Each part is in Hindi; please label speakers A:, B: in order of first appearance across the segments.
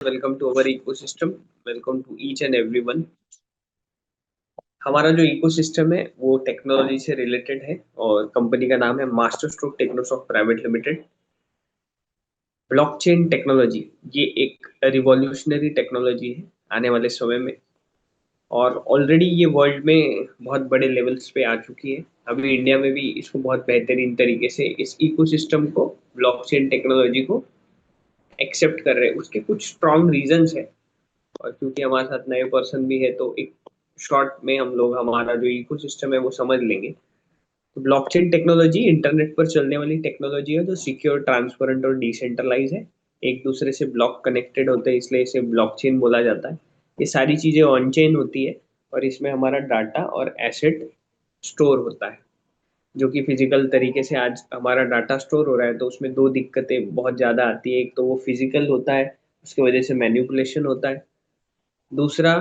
A: Welcome to our ecosystem. Welcome to each and everyone. हमारा जो इकोसिस्टम है वो टेक्नोलॉजी से रिलेटेड है और कंपनी का नाम है Master Stroke Technosoft Private Limited. Blockchain technology ये एक रिवॉल्यूशनरी टेक्नोलॉजी है आने वाले समय में, और ऑलरेडी ये वर्ल्ड में बहुत बड़े लेवल्स पे आ चुकी है। अभी इंडिया में भी इसको बहुत बेहतरीन तरीके से इस इकोसिस्टम को, ब्लॉकचेन टेक्नोलॉजी को एक्सेप्ट कर रहे हैं। उसके कुछ स्ट्रॉन्ग रीजंस है, और क्योंकि हमारे साथ नए पर्सन भी है तो एक शॉर्ट में हम लोग हमारा जो इकोसिस्टम है वो समझ लेंगे। तो ब्लॉकचेन टेक्नोलॉजी इंटरनेट पर चलने वाली टेक्नोलॉजी है जो सिक्योर, ट्रांसपेरेंट और डिसेंट्रलाइज है। एक दूसरे से ब्लॉक कनेक्टेड होते हैं, इसलिए इसे ब्लॉकचेन बोला जाता है। ये सारी चीजें ऑन चेन होती है और इसमें हमारा डाटा और एसेट स्टोर होता है, जो कि फिजिकल तरीके से आज हमारा डाटा स्टोर हो रहा है। तो उसमें दो दिक्कतें बहुत ज्यादा आती है। एक तो वो फिजिकल होता है, उसकी वजह से मैन्युपुलेशन होता है। दूसरा,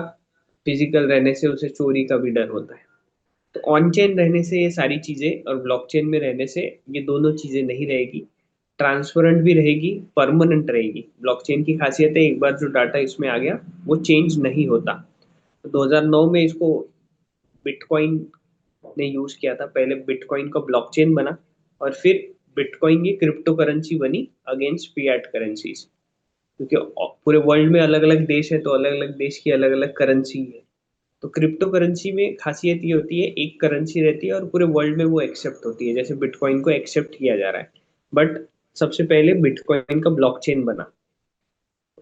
A: फिजिकल रहने से उसे चोरी का भी डर होता है। तो ऑन चेन रहने से ये सारी चीजें, और ब्लॉकचेन में रहने से ये दोनों चीजें नहीं रहेगी। ट्रांसपेरेंट भी रहेगी, परमानेंट रहेगी। ब्लॉकचेन की खासियत है, एक बार जो डाटा इसमें आ गया वो चेंज नहीं होता। तो 2009 में इसको बिटकॉइन ने यूज किया था। पहले बिटकॉइन का ब्लॉकचेन बना और फिर बिटकॉइन की क्रिप्टो करेंसी बनी अगेंस्ट फिएट करेंसीज। क्योंकि पूरे वर्ल्ड में अलग अलग देश है तो अलग अलग देश की अलग अलग करेंसी है। तो क्रिप्टो करेंसी में खासियत ये होती है, एक करेंसी रहती है और पूरे वर्ल्ड में वो एक्सेप्ट होती है। जैसे बिटकॉइन को एक्सेप्ट किया जा रहा है, बट सबसे पहले बिटकॉइन का ब्लॉकचेन बना।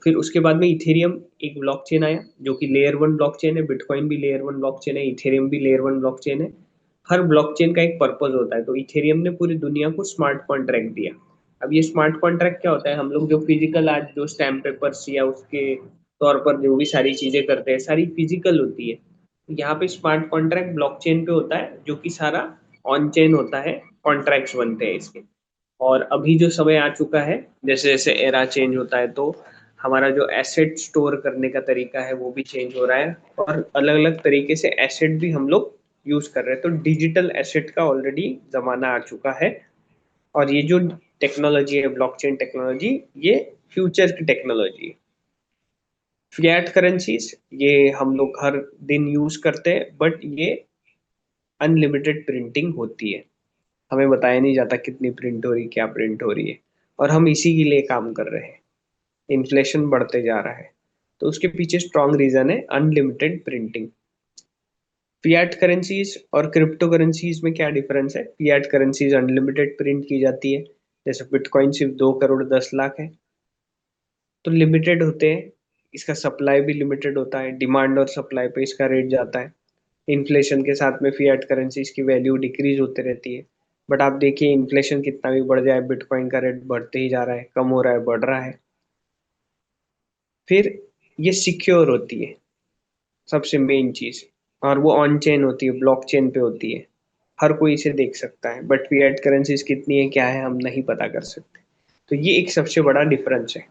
A: फिर उसके बाद में इथेरियम एक ब्लॉकचेन आया, जो कि लेयर वन ब्लॉकचेन है। बिटकॉइन भी लेयर वन ब्लॉकचेन है, इथेरियम भी लेयर वन ब्लॉकचेन है। हर ब्लॉकचेन का एक पर्पज होता है। तो इथेरियम ने पूरी दुनिया को स्मार्ट कॉन्ट्रैक्ट दिया। अब ये स्मार्ट कॉन्ट्रैक्ट क्या होता है? हम लोग जो फिजिकल आज जो स्टैम्प पेपर्स या उसके तौर पर जो भी सारी चीजें करते हैं, सारी फिजिकल होती है। यहाँ पे स्मार्ट कॉन्ट्रैक्ट ब्लॉकचेन पे होता है, जो कि सारा ऑन चेन होता है। कॉन्ट्रैक्ट्स बनते हैं इसके। और अभी जो समय आ चुका है, जैसे जैसे एरा चेंज होता है तो हमारा जो एसेट स्टोर करने का तरीका है वो भी चेंज हो रहा है, और अलग अलग तरीके से एसेट भी हम लोग यूज कर रहे हैं। तो डिजिटल एसेट का ऑलरेडी जमाना आ चुका है। और ये जो टेक्नोलॉजी है ब्लॉकचेन टेक्नोलॉजी, ये फ्यूचर की टेक्नोलॉजी है। फिएट करेंसीज ये हम लोग हर दिन यूज करते हैं, बट ये अनलिमिटेड प्रिंटिंग होती है। हमें बताया नहीं जाता कितनी प्रिंट हो रही, क्या प्रिंट हो रही है, और हम इसी के लिए काम कर रहे हैं। इन्फ्लेशन बढ़ते जा रहा है, तो उसके पीछे स्ट्रॉन्ग रीजन है अनलिमिटेड प्रिंटिंग। फिएट करेंसीज और क्रिप्टो करेंसीज में क्या डिफरेंस है? फिएट करेंसीज अनलिमिटेड प्रिंट की जाती है, जैसे बिटकॉइन सिर्फ 2 करोड़ 10 लाख है, तो लिमिटेड होते हैं। इसका सप्लाई भी लिमिटेड होता है, डिमांड और सप्लाई पे इसका रेट जाता है। इन्फ्लेशन के साथ में फिएट करेंसीज की वैल्यू डिक्रीज होते रहती है। बट आप देखिए, इन्फ्लेशन कितना भी बढ़ जाए, बिटकॉइन का रेट बढ़ते ही जा रहा है, कम हो रहा है, बढ़ रहा है। फिर ये सिक्योर होती है, सबसे मेन चीज। और वो ऑन चेन होती है, ब्लॉक चेन पे होती है। हर कोई इसे देख सकता है, बट फिएट करेंसीज कितनी है, क्या है, हम नहीं पता कर सकते। तो ये एक सबसे बड़ा डिफरेंस है।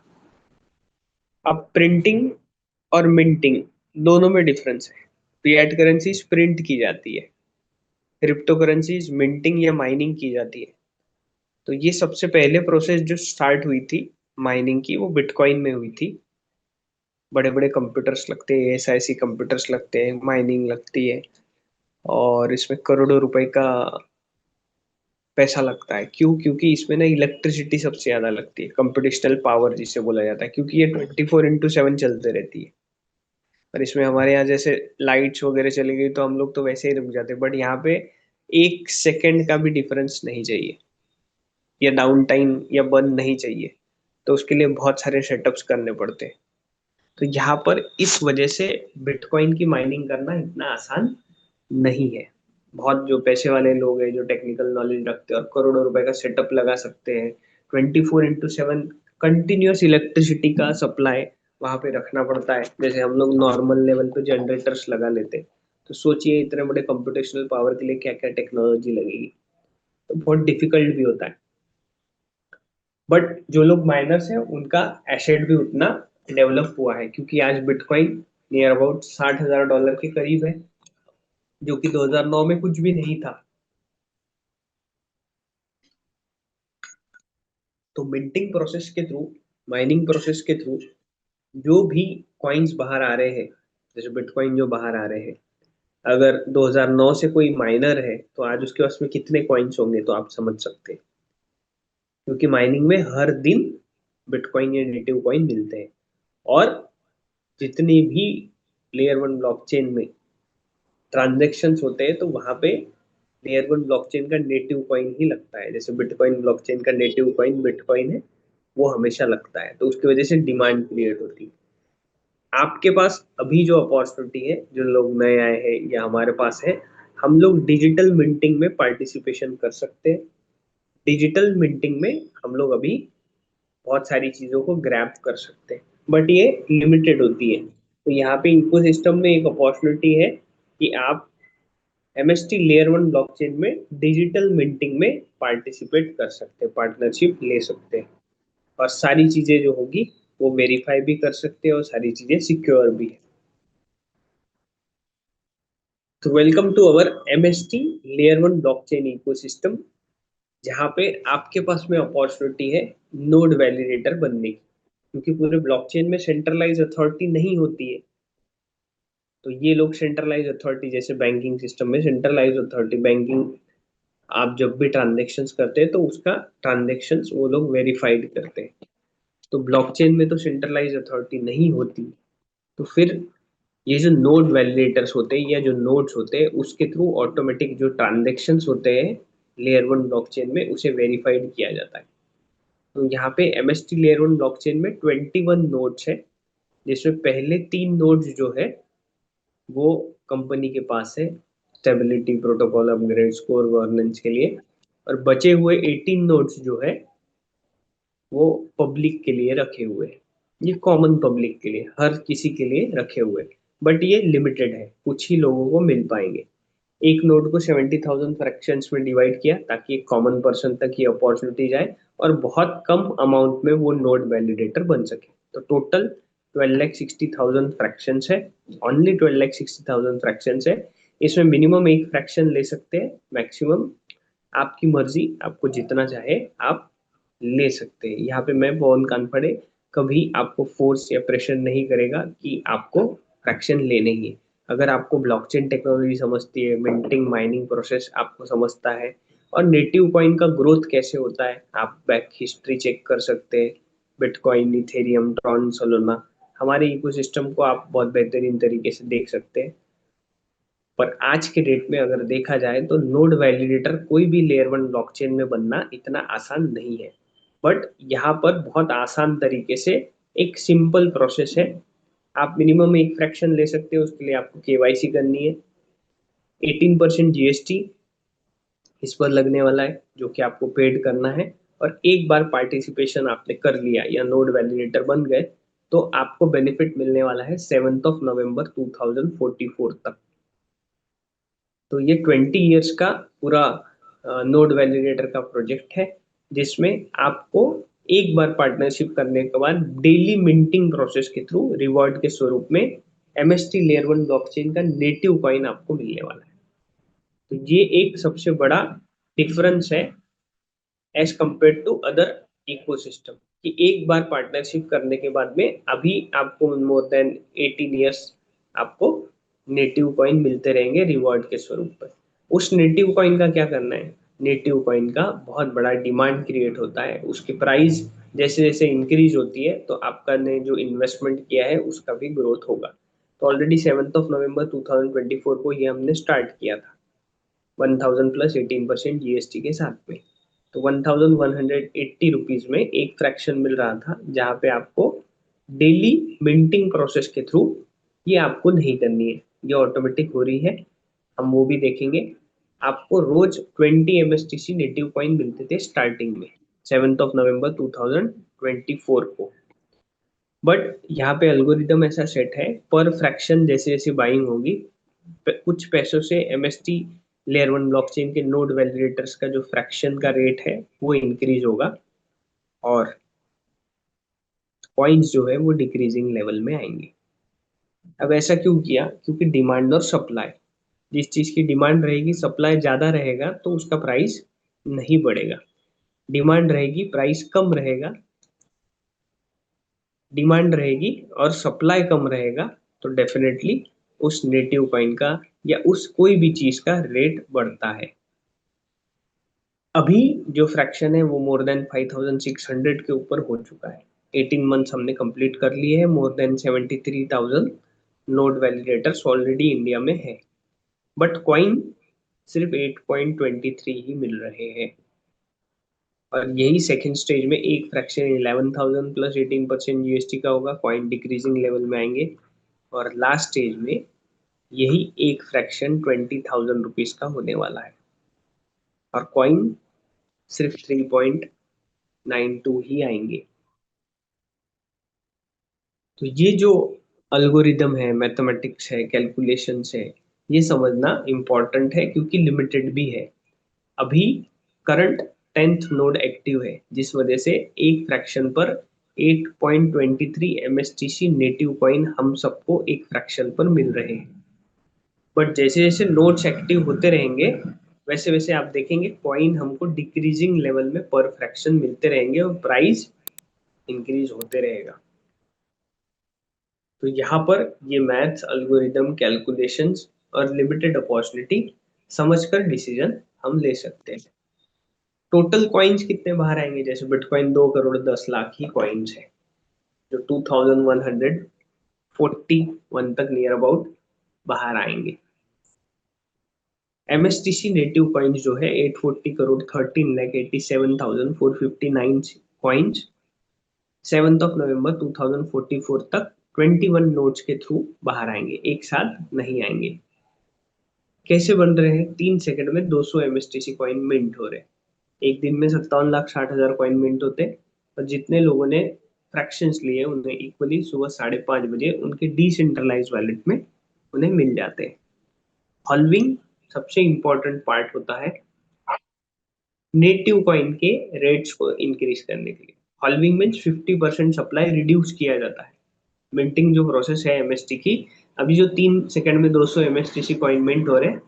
A: अब प्रिंटिंग और मिंटिंग दोनों में डिफरेंस है। फिएट करेंसीज प्रिंट की जाती है, क्रिप्टो करेंसीज मिंटिंग या माइनिंग की जाती है। तो ये सबसे पहले प्रोसेस जो स्टार्ट हुई थी माइनिंग की, वो बिटकॉइन में हुई थी। बड़े बड़े कंप्यूटर्स लगते हैं, ऐसी कंप्यूटर्स लगते हैं, माइनिंग लगती है, और इसमें करोड़ों रुपए का पैसा लगता है। क्यों? क्योंकि इसमें ना इलेक्ट्रिसिटी सबसे ज्यादा लगती है, कंप्यूटेशनल पावर जिसे बोला जाता है, क्योंकि ये 24/7 चलते रहती है। और इसमें हमारे यहाँ जैसे लाइट्स वगैरह चली गई तो हम लोग तो वैसे ही रुक जाते, बट यहाँ पे 1 सेकंड का भी डिफरेंस नहीं चाहिए, या डाउन टाइम या बंद नहीं चाहिए। तो उसके लिए बहुत सारे सेटअप्स करने पड़ते हैं। तो यहाँ पर इस वजह से बिटकॉइन की माइनिंग करना इतना आसान नहीं है। बहुत जो पैसे वाले लोग हैं, जो टेक्निकल नॉलेज रखते हैं और करोड़ों रुपए का सेटअप लगा सकते हैं, 24/7 कंटिन्यूअस इलेक्ट्रिसिटी का सप्लाई वहां पे रखना पड़ता है। जैसे हम लोग नॉर्मल लेवल पे जनरेटर्स लगा लेते हैं, तो सोचिए इतने बड़े कंप्यूटेशनल पावर के लिए क्या क्या टेक्नोलॉजी लगेगी। तो बहुत डिफिकल्ट भी होता है। बट जो लोग माइनर्स हैं उनका एसेट भी उतना डेवलप हुआ है, क्योंकि आज बिटकॉइन नियर अबाउट $60,000 के करीब है, जो कि 2009 में कुछ भी नहीं था। तो मिंटिंग प्रोसेस के थ्रू, माइनिंग प्रोसेस के थ्रू जो भी कॉइन्स बाहर आ रहे हैं, जैसे बिटकॉइन जो बाहर आ रहे हैं, अगर 2009 से कोई माइनर है तो आज उसके पास में कितने कॉइन्स होंगे, तो आप समझ सकते हैं। क्योंकि माइनिंग में हर दिन बिटकॉइन या नेटिव कॉइन मिलते हैं। और जितनी भी लेयर वन ब्लॉकचेन में ट्रांजेक्शन्स होते हैं, तो वहां पे लेयर वन ब्लॉकचेन का नेटिव कॉइन ही लगता है। जैसे बिटकॉइन ब्लॉकचेन का नेटिव कॉइन बिटकॉइन है, वो हमेशा लगता है, तो उसकी वजह से डिमांड क्रिएट होती है। आपके पास अभी जो अपॉर्चुनिटी है, जो लोग नए आए हैं या हमारे पास है, हम लोग डिजिटल मिंटिंग में पार्टिसिपेशन कर सकते हैं। डिजिटल मिंटिंग में हम लोग अभी बहुत सारी चीजों को ग्रैब कर सकते हैं, बट ये लिमिटेड होती है। तो यहाँ पे इकोसिस्टम में एक अपॉर्चुनिटी है कि आप एमएसटी लेयर वन ब्लॉकचेन में डिजिटल मिंटिंग में पार्टिसिपेट कर सकते हैं, पार्टनरशिप ले सकते हैं। और सारी चीजें जो होगी वो वेरीफाई भी कर सकते हैं, और सारी चीजें सिक्योर भी है। तो welcome to our MST layer one blockchain ecosystem, जहाँ पे आपके पास में अपॉर्चुनिटी है नोड वैलिडेटर बनने की। क्योंकि पूरे ब्लॉकचेन में सेंट्रलाइज अथॉरिटी नहीं होती है, तो ये लोग सेंट्रलाइज अथॉरिटी, जैसे बैंकिंग सिस्टम में सेंट्रलाइज अथॉरिटी, बैंकिंग आप जब भी ट्रांजेक्शन्स करते हैं तो उसका ट्रांजेक्शन्स वो लोग वेरीफाइड करते हैं। तो ब्लॉकचेन में तो सेंट्रलाइज अथॉरिटी नहीं होती। तो फिर ये जो नोड वैलिडेटर्स होते हैं या जो नोड्स होते हैं, उसके थ्रू ऑटोमेटिक जो ट्रांजेक्शन्स होते हैं लेयर वन ब्लॉकचेन में, उसे वेरीफाइड किया जाता है। तो यहाँ पे एमएसटी लेयर वन ब्लॉकचेन में 21 नोड्स है, जिसमें पहले 3 नोड्स जो है वो कंपनी के पास है stability protocol upgrade score governance के लिए। और बचे हुए 18 नोड्स जो है वो पब्लिक के लिए रखे हुए हैं। ये कॉमन पब्लिक के लिए, हर किसी के लिए रखे हुए हैं। बट ये लिमिटेड है, कुछ ही लोगों को मिल पाएंगे। एक नोड को 70,000 फ्रैक्शंस में डिवाइड किया ताकि एक कॉमन पर्सन तक ये अपॉर्चुनिटी जाए, और बहुत कम अमाउंट में वो नोड वैलिडेटर बन सके। तो टोटल 12,60,000 फ्रैक्शंस है, ओनली 12,60,000 फ्रैक्शंस है। इसमें मिनिमम एक फ्रैक्शन ले सकते हैं, मैक्सिमम आपकी मर्जी, आपको जितना चाहे आप ले सकते हैं। यहाँ पे मैं पवन कानपड़े कभी आपको फोर्स या प्रेशर नहीं करेगा कि आपको फ्रैक्शन लेने ही है। अगर आपको ब्लॉकचेन टेक्नोलॉजी समझती है, मिंटिंग माइनिंग प्रोसेस आपको समझता है, और नेटिव कॉइन का ग्रोथ कैसे होता है, आप बैक हिस्ट्री चेक कर सकते हैं। बिटकॉइन, इथेरियम, ट्रॉन, सोलोना, हमारे इकोसिस्टम को आप बहुत बेहतरीन तरीके से देख सकते हैं। पर आज के डेट में अगर देखा जाए तो नोड वैलिडेटर कोई भी लेयर वन ब्लॉकचेन में बनना इतना आसान नहीं है। बट यहाँ पर बहुत आसान तरीके से एक सिंपल प्रोसेस है। आप मिनिमम एक फ्रैक्शन ले सकते हो, उसके लिए आपको केवाईसी करनी है। 18% जीएसटी इस पर लगने वाला है, जो कि आपको पेड करना है। और एक बार पार्टिसिपेशन आपने कर लिया या नोड वैलिडेटर बन गए, तो आपको बेनिफिट मिलने वाला है 7 नवंबर 2044 तक। तो ये 20 ईयर्स का पूरा नोड वैलिडेटर का प्रोजेक्ट है, जिसमें आपको एक बार पार्टनरशिप करने के बाद डेली मिंटिंग प्रोसेस के थ्रू रिवॉर्ड के स्वरूप में एमएसटी लेयर वन ब्लॉकचेन का नेटिव कॉइन आपको मिलने वाला है। तो ये एक सबसे बड़ा डिफरेंस है as compared to other ecosystem, कि एक बार पार्टनरशिप करने के बाद में अभी आपको मोर देन 18 ईयर्स आपको नेटिव कॉइन मिलते रहेंगे रिवॉर्ड के स्वरूप पर। उस नेटिव कॉइन का क्या करना है, नेटिव कॉइन का बहुत बड़ा डिमांड क्रिएट होता है, उसकी प्राइस जैसे जैसे इंक्रीज होती है, तो आपका ने जो इन्वेस्टमेंट किया है उसका भी ग्रोथ होगा। तो ऑलरेडी 7 नवंबर 2024 को ये हमने स्टार्ट किया था, 1000 प्लस 18% जीएसटी के साथ में। तो 1180 रुपीज में एक फ्रैक्शन मिल रहा था, जहाँ पे आपको डेली मिंटिंग प्रोसेस के थ्रू, ये आपको नहीं करनी है, ये ऑटोमेटिक हो रही है, हम वो भी देखेंगे। आपको रोज 20 MSTC नेटिव कॉइन मिलते थे स्टार्टिंग में 7 नवंबर 2024 को। बट यहाँ पे एल्गोरिदम ऐसा सेट है, पर फ्रैक्शन जैसे जैसे बाइंग होगी, कुछ पैसों से एमएसटी लेयर वन ब्लॉकचेन के नोड वैलिडेटर्स का जो फ्रैक्शन का रेट है वो इंक्रीज होगा, और कॉइन्स जो है वो डिक्रीजिंग लेवल में आएंगे। अब ऐसा क्यों किया, क्योंकि डिमांड और सप्लाई, जिस चीज की डिमांड रहेगी, सप्लाई ज्यादा रहेगा तो उसका प्राइस नहीं बढ़ेगा। डिमांड रहेगी, प्राइस कम रहेगा, डिमांड रहेगी और सप्लाई कम रहेगा, तो डेफिनेटली उस नेटिव कॉइन का या उस कोई भी चीज का रेट बढ़ता है। अभी जो फ्रैक्शन है वो मोर देन 5600 के ऊपर हो चुका है। 18 मंथ्स हमने कंप्लीट कर लिए हैं। More than 73,000 node validators already India में है, बट कॉइन सिर्फ 8.23 ही मिल रहे हैं। और यही सेकेंड स्टेज में एक फ्रैक्शन 11,000 प्लस 18% जीएसटी का होगा, कॉइन डिक्रीजिंग लेवल में आएंगे। और लास्ट स्टेज में यही एक फ्रैक्शन 20,000 रुपीज का होने वाला है, और कॉइन सिर्फ 3.92 ही आएंगे। तो ये जो अल्गोरिदम है, मैथमेटिक्स है, कैलकुलेशंस है, ये समझना इम्पोर्टेंट है क्योंकि लिमिटेड भी है। अभी करंट 10th नोड एक्टिव है, जिस वजह से एक फ्रैक्शन पर 8.23 एमएसटीसी नेटिव कॉइन हम सबको एक फ्रैक्शन पर मिल रहे हैं। बट जैसे जैसे नोड्स एक्टिव होते रहेंगे, वैसे वैसे आप देखेंगे कॉइन हमको डिक्रीजिंग लेवल में पर फ्रैक्शन मिलते रहेंगे और प्राइस इंक्रीज होते रहेगा। तो यहाँ पर ये मैथ्स, अल्गोरिदम, कैलकुलेशंस और लिमिटेड अपॉर्चुनिटी समझकर डिसीजन हम ले सकते हैं। टोटल कॉइन्स कितने बाहर आएंगे? जैसे बिटकॉइन 2 करोड़ 10 लाख ही कॉइन्स है, जो 2141 तक नियर अबाउट बाहर आएंगे। एमएसटीसी नेटिव कॉइन्स जो है 840 करोड़ 13,87,459 कॉइन्स 7 November 2044 तक 21 नोट्स के थ्रू बाहर आएंगे, एक साथ नहीं आएंगे। कैसे बन रहे हैं? 3 सेकंड में 200 एमएसटीसी कॉइन मिंट हो रहे हैं। एक दिन में 57,60,000 कॉइन मिंट होते हैं, और जितने लोगों ने फ्रैक्शंस लिए उन्हें इक्वली सुबह 5:30 बजे उनके डिसेंट्रलाइज वॉलेट में उन्हें मिल जाते हैं। हॉल्विंग सबसे इंपॉर्टेंट पार्ट होता है नेटिव कॉइन के रेट्स को इंक्रीज करने के लिए। हॉल्विंग मीन्स 50% सप्लाई रिड्यूस किया जाता है। मिंटिंग जो प्रोसेस है एमएसटी की, अभी जो 3 सेकंड में 200 एमएसटीसी कॉइन मिंट हो रहे हैं,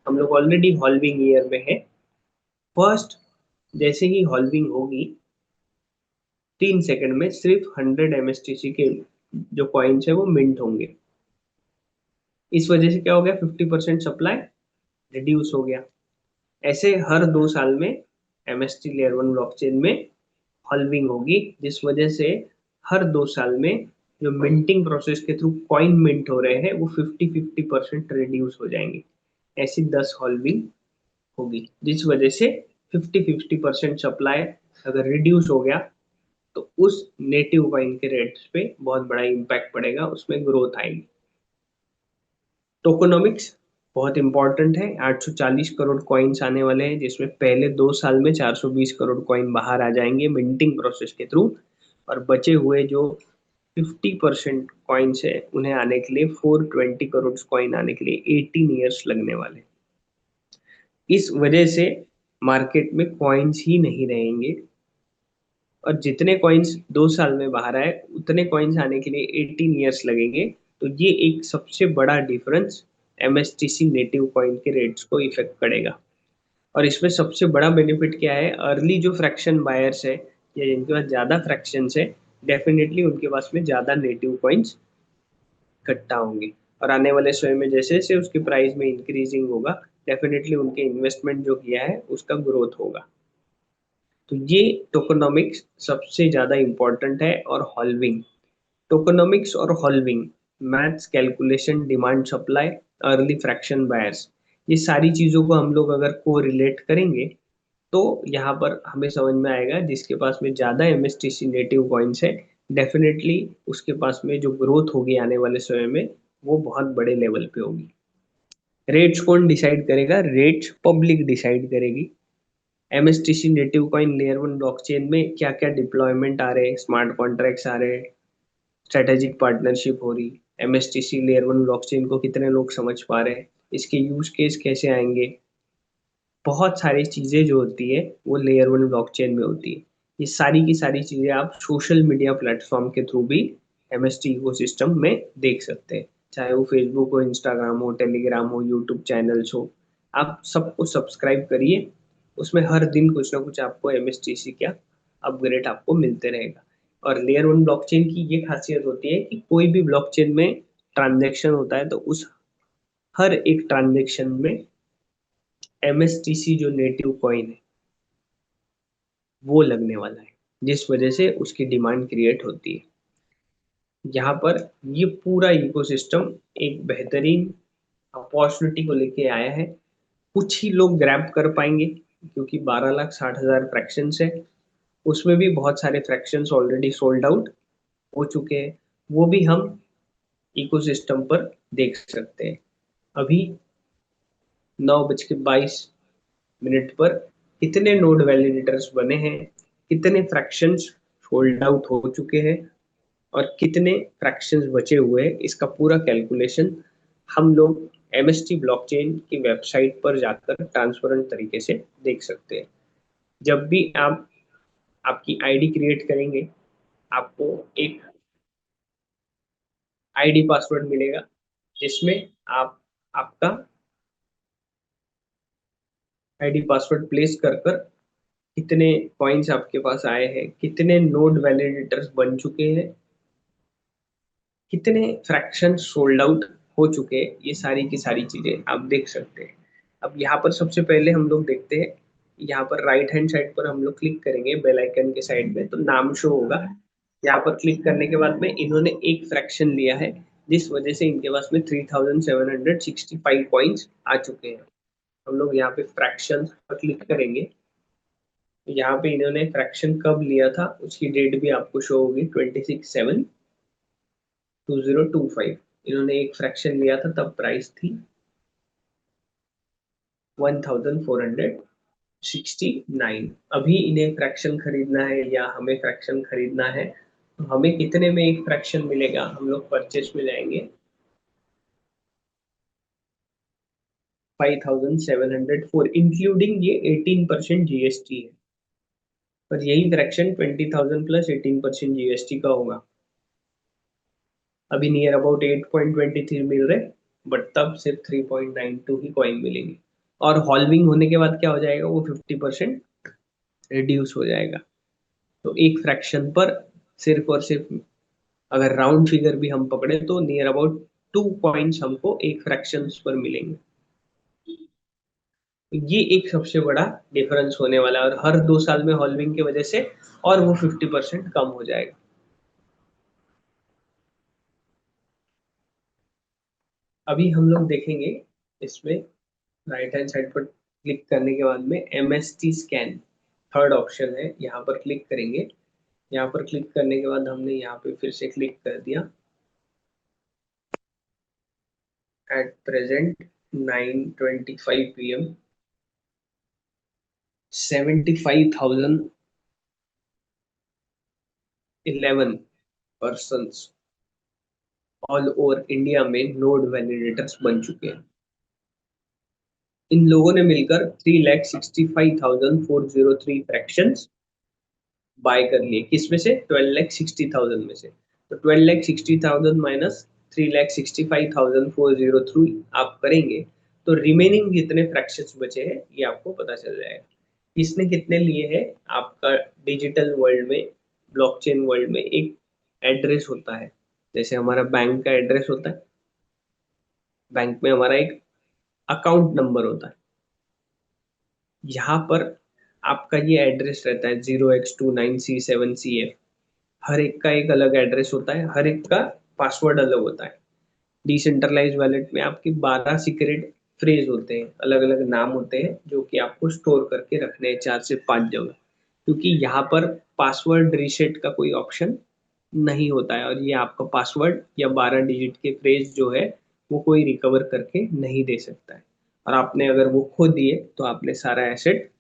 A: हम लोग ऑलरेडी हॉल्विंग ईयर में है। फर्स्ट जैसे ही हॉल्विंग होगी, 3 सेकंड में सिर्फ 100 एमएसटीसी के जो कॉइन्स है वो मिंट होंगे। इस वजह से क्या हो गया? 50% सप्लाई रिड्यूस हो गया। ऐसे हर 2 साल में एमएसटी लेयर 1 ब्लॉकचेन में हॉल्विंग होगी, जिस वजह से हर 2 साल में जो मिंटिंग प्रोसेस के थ्रू कॉइन मिंट हो रहे हैं वो 50-50% रिड्यूस हो जाएंगे। ऐसी 10 हॉल्विंग होगी, जिस वजह से 50-50% सप्लाई अगर रिड्यूस हो गया तो उस नेटिव कॉइन के रेट्स पे बहुत बड़ा इम्पैक्ट पड़ेगा, उसमें ग्रोथ आएगी। टोकोनॉमिक्स बहुत इंपॉर्टेंट है। 840 करोड़ कॉइन्स आने वाले हैं, जिसमें पहले 2 साल में 420 करोड़ कॉइन बाहर आ जाएंगे मिंटिंग प्रोसेस के थ्रू, और बचे हुए जो 50% कॉइन्स है उन्हें आने के लिए 420 करोड़ कॉइन आने के लिए 18 ईयर्स लगने वाले। इस वजह से मार्केट में कॉइन्स ही नहीं रहेंगे, और जितने कॉइन्स 2 साल में बाहर आए उतने कॉइन्स आने के लिए 18 ईयर्स लगेंगे। तो ये एक सबसे बड़ा डिफरेंस एमएसटीसी नेटिव कॉइन के रेट्स को इफेक्ट करेगा। और इसमें सबसे बड़ा बेनिफिट क्या है? अर्ली जो फ्रैक्शन बायर्स है या जिनके पास ज़्यादा फ्रैक्शंस है, डेफिनेटली उनके पास में ज़्यादा नेटिव कॉइन्स इकट्ठा होंगे, और आने वाले समय में जैसे जैसे उसकी प्राइस में इंक्रीजिंग होगा, डेफिनेटली उनके इन्वेस्टमेंट जो किया है उसका ग्रोथ होगा। तो ये टोकोनॉमिक्स सबसे ज़्यादा इम्पोर्टेंट है। और हॉल्विंग, टोकोनॉमिक्स और halving, maths, calculation, demand supply, early fraction buyers, ये सारी चीज़ों को हम लोग अगर को रिलेट करेंगे तो यहाँ पर हमें समझ में आएगा जिसके पास में ज़्यादा एमएसटीसी नेटिव कॉइन्स है, डेफिनेटली उसके पास में जो ग्रोथ होगी आने वाले समय में वो बहुत बड़े लेवल पे होगी। रेट्स कौन डिसाइड करेगा? रेट्स पब्लिक डिसाइड करेगी। MSTC native coin layer 1 blockchain में क्या क्या डिप्लॉयमेंट आ रहे हैं, स्मार्ट कॉन्ट्रैक्ट्स आ रहे हैं, स्ट्रेटेजिक पार्टनरशिप हो रही, एमएसटीसी लेयर 1 ब्लॉकचेन को कितने लोग समझ पा रहे हैं, इसके यूज केस कैसे आएंगे, बहुत सारी चीजें जो होती है वो लेयर 1 ब्लॉकचेन में होती है। ये सारी की सारी चीजें आप सोशल मीडिया प्लेटफॉर्म के थ्रू भी एमएसटी इकोसिस्टम में देख सकते हैं, चाहे वो फेसबुक हो, इंस्टाग्राम हो, टेलीग्राम हो, यूट्यूब चैनल्स हो। आप सबको सब्सक्राइब करिए, उसमें हर दिन कुछ ना कुछ आपको एमएसटीसी का अपग्रेड आपको मिलते रहेगा। और लेयर वन ब्लॉकचेन की ये खासियत होती है कि कोई भी ब्लॉकचेन में ट्रांजैक्शन होता है तो उस हर एक ट्रांजैक्शन में एमएसटीसी जो नेटिव कॉइन है वो लगने वाला है, जिस वजह से उसकी डिमांड क्रिएट होती है। यहाँ पर ये पूरा इकोसिस्टम एक बेहतरीन अपॉर्चुनिटी को लेके आया है। कुछ ही लोग ग्रैब कर पाएंगे क्योंकि 12,60,000 फ्रैक्शंस है, उसमें भी बहुत सारे फ्रैक्शंस ऑलरेडी सोल्ड आउट हो चुके हैं, वो भी हम इकोसिस्टम पर देख सकते हैं। अभी 9:22 पर कितने नोड वैलिडेटर्स बने हैं, कितने फ्रैक्शंस सोल्ड आउट हो चुके हैं और कितने फ्रैक्शंस बचे हुए हैं, इसका पूरा कैलकुलेशन हम लोग एमएसटी ब्लॉकचेन की वेबसाइट पर जाकर ट्रांसपेरेंट तरीके से देख सकते हैं। जब भी आप आपकी आईडी क्रिएट करेंगे, आपको एक आईडी पासवर्ड मिलेगा जिसमें आप आपका आईडी पासवर्ड प्लेस कर कर कितने कॉइन्स आपके पास आए हैं, कितने नोड वैलिडेटर्स बन चुके हैं, कितने फ्रैक्शन सोल्ड आउट हो चुके हैं, ये सारी की सारी चीजें आप देख सकते हैं। अब यहाँ पर सबसे पहले हम लोग देखते हैं, यहाँ पर राइट हैंड साइड पर हम लोग क्लिक करेंगे बेल आइकन के साइड में तो नाम शो होगा। यहाँ पर क्लिक करने के बाद में इन्होंने एक फ्रैक्शन लिया है जिस वजह से इनके पास में 3,765 कॉइन्स आ चुके हैं। हम लोग यहाँ पे फ्रैक्शन पर क्लिक करेंगे, यहाँ पे इन्होंने फ्रैक्शन कब लिया था उसकी डेट भी आपको शो होगी, 26/7/2025। इन्होंने एक फ्रैक्शन लिया था तब प्राइस थी 1,469। अभी इन्हें फ्रैक्शन खरीदना है या हमें फ्रैक्शन खरीदना है तो हमें कितने में एक फ्रैक्शन मिलेगा, हम लोग परचेस में जाएंगे, 5,704 इंक्लूडिंग ये 18% जीएसटी है, पर यही फ्रैक्शन 20,000 प्लस 18% जीएसटी का होगा। अभी नियर अबाउट 8.23 मिल रहे, बट तब सिर्फ 3.92 ही कॉइन मिलेंगे और हॉल्विंग होने के बाद क्या हो जाएगा, वो 50% रिड्यूस हो जाएगा। तो एक फ्रैक्शन पर सिर्फ और सिर्फ अगर राउंड फिगर भी हम पकड़े तो नियर अबाउट 2 कॉइन्स हमको एक फ्रैक्शन पर मिलेंगे। ये एक सबसे बड़ा डिफरेंस होने वाला है और हर 2 साल में हॉल्विंग की वजह से और वो 50% कम हो जाएगा। अभी हम लोग देखेंगे इसमें राइट हैंड साइड पर क्लिक करने के बाद में एमएसटी स्कैन थर्ड ऑप्शन है, यहाँ पर क्लिक करेंगे। यहाँ पर क्लिक करने के बाद हमने यहाँ पे फिर से क्लिक कर दिया। At present 9:25 PM 75,011 persons all over India में नोड वैलिडेटर्स बन चुके हैं। इन लोगों ने मिलकर 3,65,403 फ्रैक्शंस बाय कर लिए, किसमें से, 12,60,000 में से। तो 12,60,000 माइनस 3,65,403 आप करेंगे तो रिमेनिंग जितने फ्रैक्शंस बचे हैं ये आपको पता चल जाएगा। इसने कितने लिए हैं, आपका डिजिटल वर्ल्ड में, ब्लॉकचेन वर्ल्ड में एक एड्रेस होता है, जैसे हमारा बैंक का एड्रेस होता है, बैंक में हमारा एक अकाउंट नंबर होता है, यहाँ पर आपका ये एड्रेस रहता है 0x29C7CF। हर एक का एक अलग एड्रेस होता है, हर एक का पासवर्ड अलग होता है। डिसेंट्रलाइज वॉलेट में आपके 12 सीक्रेट फ्रेज होते हैं, अलग अलग नाम होते हैं जो कि आपको स्टोर करके रखने हैं 4 से 5 जगह, क्योंकि यहाँ पर पासवर्ड रीसेट का कोई ऑप्शन नहीं होता है और ये आपका पासवर्ड या 12 डिजिट के फ्रेज जो है वो कोई रिकवर करके नहीं दे सकता है। और आपने अगर वो खो दिए तो आपने सारा एसेट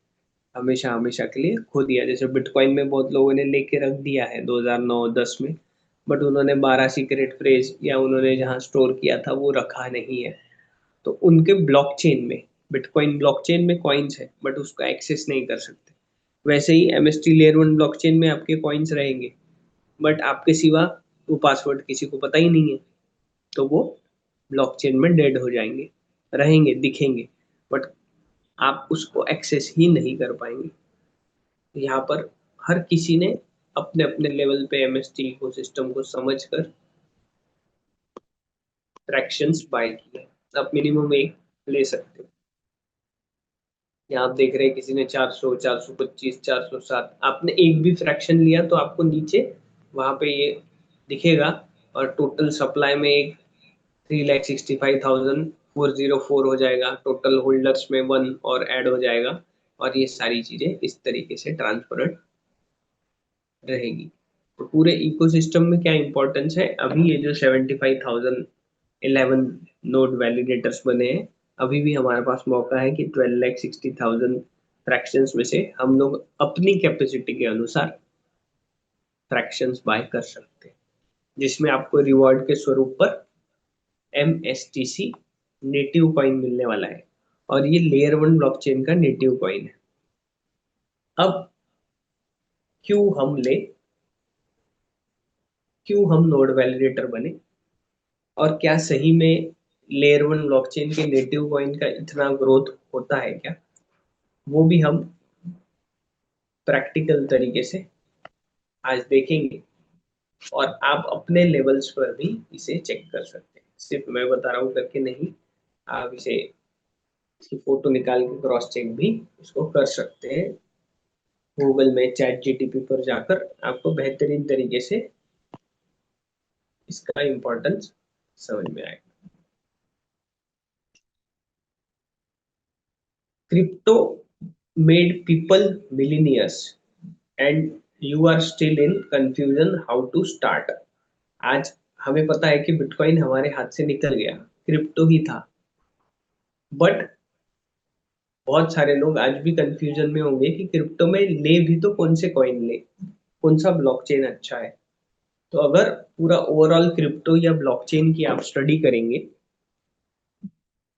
A: हमेशा हमेशा के लिए खो दिया। जैसे बिटकॉइन में बहुत लोगों ने लेके रख दिया है 2009-10 में, बट उन्होंने 12 सीक्रेट फ्रेज या उन्होंने जहाँ स्टोर किया था वो रखा नहीं है, तो उनके ब्लॉकचेन में, बिटकॉइन ब्लॉकचेन में कॉइन्स है बट उसका एक्सेस नहीं कर सकते। वैसे ही एमएसटी लेयर वन ब्लॉकचेन में आपके कॉइन्स रहेंगे बट आपके सिवा वो पासवर्ड किसी को पता ही नहीं है, तो वो ब्लॉकचेन में डेड हो जाएंगे, रहेंगे दिखेंगे बट आप उसको एक्सेस ही नहीं कर पाएंगे। यहाँ पर हर किसी ने अपने अपने लेवल पे एमएसटी इकोसिस्टम को समझकर फ्रैक्शंस बाय किए। आप मिनिमम एक ले सकते हो। यहाँ आप देख रहे हैं किसी ने 400, 425, 407, आपने एक भी फ्रैक्शन लिया तो आपको नीचे वहां पे ये दिखेगा। और टोटल सप्लाई में एक 3,65,404 हो जाएगा, टोटल होल्डर्स में 1 और ऐड हो जाएगा। और ये सारी चीजें इस तरीके से ट्रांसपेरेंट रहेगी। तो पूरे इकोसिस्टम में क्या इंपॉर्टेंस है, अभी ये जो 75,011 नोड वैलिडेटर्स बने हैं, अभी भी हमारे पास मौका है कि 12,60,000 फ्रैक्शंस में से हम लोग अपनी कैपेसिटी के अनुसार फ्रैक्शंस बाय कर सकते हैं, जिसमें आपको रिवॉर्ड के स्वरूप पर MSTC नेटिव कॉइन मिलने वाला है। और ये लेयर 1 ब्लॉकचेन का नेटिव कॉइन है। अब क्यों हम ले क्यों हम नोड वैलिडेटर बने, और क्या सही में लेयर 1 ब्लॉकचेन के नेटिव कॉइन का इतना ग्रोथ होता है क्या, वो भी हम प्रैक्टिकल तरीके से आज देखेंगे। और आप अपने लेवल्स पर भी इसे चेक कर सकते हैं, सिर्फ मैं बता रहा हूँ करके नहीं, आप इसे इसकी फोटो निकाल के क्रॉस चेक भी इसको कर सकते हैं। गूगल में चैट जीटीपी पर जाकर आपको बेहतरीन तरीके से इसका इम्पोर्टेंस समझ में आएगा। Crypto made people millionaires and you are still in confusion how to start. आज हमें पता है कि बिटकॉइन हमारे हाथ से निकल गया, क्रिप्टो ही था, बट बहुत सारे लोग आज भी कंफ्यूजन में होंगे कि क्रिप्टो में ले भी तो कौन से कॉइन ले, कौन सा ब्लॉकचेन अच्छा है। तो अगर पूरा ओवरऑल क्रिप्टो या ब्लॉकचेन की आप स्टडी करेंगे,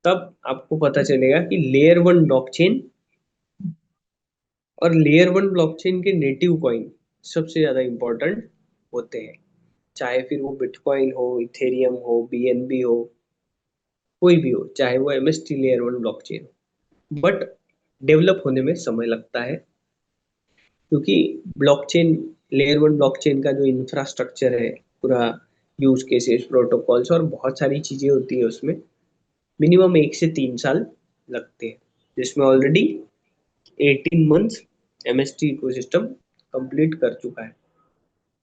A: तब आपको पता चलेगा कि लेयर 1 ब्लॉकचेन और लेयर 1 ब्लॉकचेन के नेटिव कॉइन सबसे ज्यादा इंपॉर्टेंट होते हैं। चाहे फिर वो बिटकॉइन हो, इथेरियम हो, BNB हो, कोई भी हो, चाहे वो MST लेयर 1 ब्लॉकचेन हो, बट डेवलप होने में समय लगता है, क्योंकि ब्लॉकचेन लेयर 1 ब्लॉकचेन का जो इंफ्रास्ट्रक्चर है, पूरा यूज केसेस, प्रोटोकॉल्स और बहुत सारी चीजें होती है उसमें, मिनिमम 1 से 3 साल लगते हैं, जिसमें already 18 months MST ecosystem complete कर चुका है।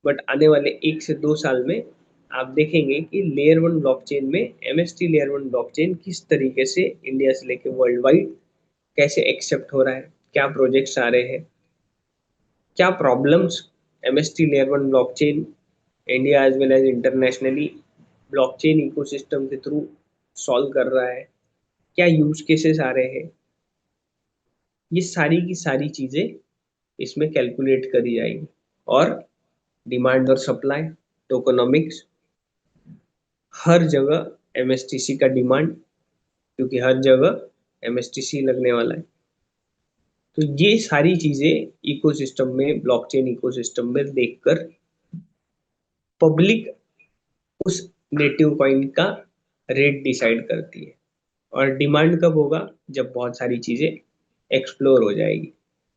A: बट आने वाले 1 से 2 साल में आप देखेंगे कि लेयर 1 ब्लॉकचेन में MST लेयर 1 ब्लॉकचेन किस तरीके से इंडिया से लेके वर्ल्ड वाइड कैसे एक्सेप्ट हो रहा है, क्या प्रोजेक्ट्स आ रहे हैं, क्या problems MST layer 1 blockchain India as well as internationally blockchain ecosystem के थ्रू सॉल्व कर रहा है, क्या यूज केसेस आ रहे हैं, ये सारी की सारी चीजें इसमें कैलकुलेट करी जाएगी। और डिमांड और सप्लाई, टोकोनॉमिक्स, हर जगह MSTC का डिमांड, क्योंकि हर जगह MSTC लगने वाला है। तो ये सारी चीजें इकोसिस्टम में, ब्लॉकचेन इकोसिस्टम में देखकर पब्लिक उस नेटिव कॉइन का रेट डिसाइड करती है। और डिमांड कब होगा, जब बहुत सारी चीजें एक्सप्लोर हो जाएगी,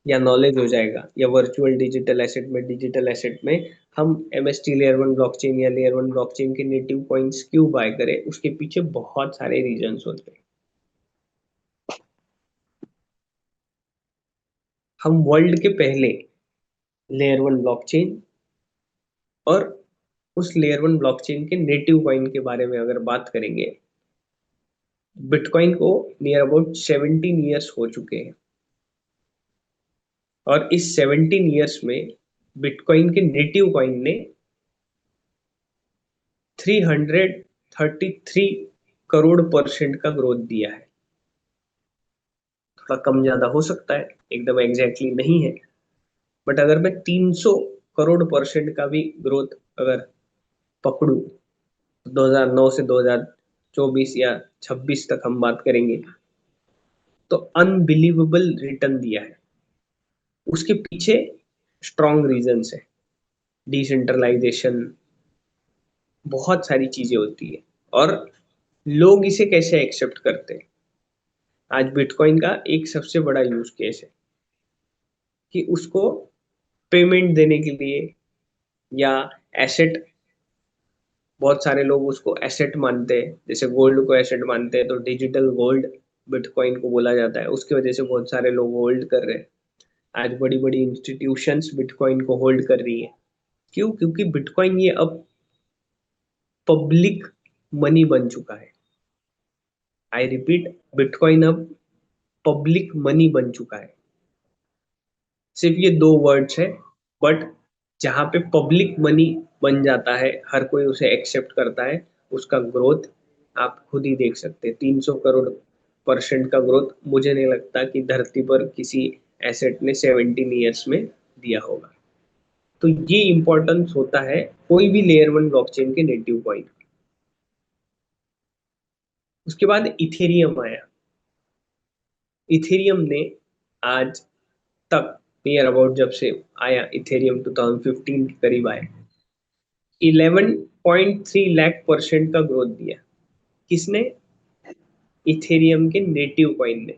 A: या नॉलेज हो जाएगा, या वर्चुअल डिजिटल एसेट में, डिजिटल एसेट में हम MST लेयर 1 ब्लॉकचेन या लेयर 1 ब्लॉकचेन के नेटिव कॉइन्स क्यों बाय करें, उसके पीछे बहुत सारे रीजंस होते हैं। हम वर्ल्ड के पहले लेयर 1 ब्लॉकचेन और उस लेयर 1 ब्लॉकचेन के नेटिव कॉइन के बारे में अगर बात करेंगे, बिटकॉइन को नियर अबाउट 17 ईयर्स हो चुके हैं। और इस 17 ईयर्स में बिटकॉइन के नेटिव कॉइन ने 333 करोड़% का ग्रोथ दिया है। थोड़ा कम ज्यादा हो सकता है, एकदम एग्जैक्टली नहीं है, बट अगर मैं 300 करोड़% का भी ग्रोथ अगर पकड़ू, 2009 से 2024 या 26 तक हम बात करेंगे, तो अनबिलीवेबल रिटर्न दिया है। उसके पीछे स्ट्रॉन्ग रीजंस है, डिसेंट्रलाइजेशन, बहुत सारी चीजें होती है। और लोग इसे कैसे एक्सेप्ट करते हैं, आज बिटकॉइन का एक सबसे बड़ा यूज केस है कि उसको पेमेंट देने के लिए या एसेट, बहुत सारे लोग उसको एसेट मानते हैं, जैसे गोल्ड को एसेट मानते हैं, तो डिजिटल गोल्ड बिटकॉइन को बोला जाता है, उसकी वजह से बहुत सारे लोग होल्ड कर रहे हैं। आज बड़ी बड़ी इंस्टीट्यूशंस बिटकॉइन को होल्ड कर रही है। क्यों? क्योंकि बिटकॉइन ये अब पब्लिक मनी बन चुका है। आई रिपीट, बिटकॉइन अब पब्लिक मनी बन चुका है। सिर्फ ये दो वर्ड्स है, बट जहां पे पब्लिक मनी बन जाता है, हर कोई उसे एक्सेप्ट करता है, उसका ग्रोथ आप खुद ही देख सकते हैं। 300 करोड़ % का ग्रोथ मुझे नहीं लगता कि धरती पर किसी एसेट ने 17 ईयर्स में दिया होगा। तो ये इंपॉर्टेंस होता है कोई भी लेयर वन ब्लॉकचेन के नेटिव कॉइन। उसके बाद इथेरियम आया। इथेरियम ने आज तक, नियर अबाउट जब से आया इथेरियम 2015 के करीब आया, 11.3 लाख % का ग्रोथ दिया। किसने? इथेरियम के नेटिव कॉइन ने।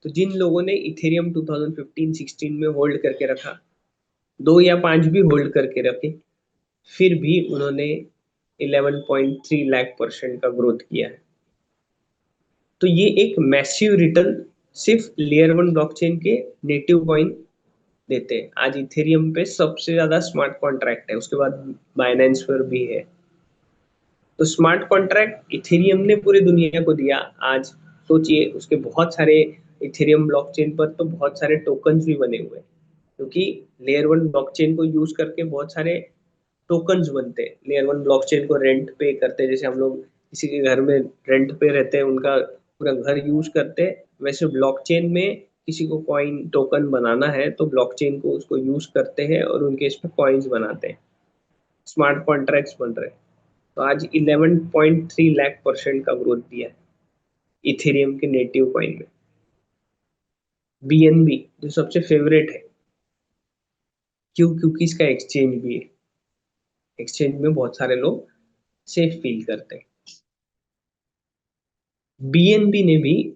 A: तो जिन लोगों ने इथेरियम 2015-16 में होल्ड करके रखा, 2 या 5 भी होल्ड करके रखे, फिर भी उन्होंने 11.3 लाख % का ग्रोथ किया है। तो ये एक मैसिव रिटर्न सिर्फ लेयर वन ब्लॉकचेन के नेटिव कॉइन देते हैं। आज इथेरियम पे सबसे ज्यादा स्मार्ट कॉन्ट्रैक्ट है, उसके बाद बाइनेंस पर भी है। तो स्मार्ट कॉन्ट्रैक्ट इथेरियम ने पूरी दुनिया को दिया। आज सोचिए, उसके बहुत सारे, इथेरियम ब्लॉकचेन पर तो बहुत सारे टोकन्स भी बने हुए हैं, क्योंकि लेयर वन ब्लॉकचेन को यूज करके बहुत सारे टोकन्स बनते हैं। लेयर वन ब्लॉकचेन को रेंट पे करते हैं, जैसे हम लोग किसी के घर में रेंट पे रहते हैं, उनका पूरा घर यूज करते हैं, वैसे ब्लॉकचेन में किसी को कॉइन टोकन बनाना है तो ब्लॉकचेन को उसको यूज करते हैं और उनके इस पे कॉइन्स बनाते हैं, स्मार्ट कॉन्ट्रैक्ट्स बन रहे हैं। तो आज 11.3 लाख % का ग्रोथ दिया है इथेरियम के नेटिव कॉइन में। बीएनबी जो सबसे फेवरेट है, क्यों? क्योंकि इसका एक्सचेंज भी है। एक्सचेंज में बहुत सारे लोग सेफ फील करते हैं। बीएनबी ने भी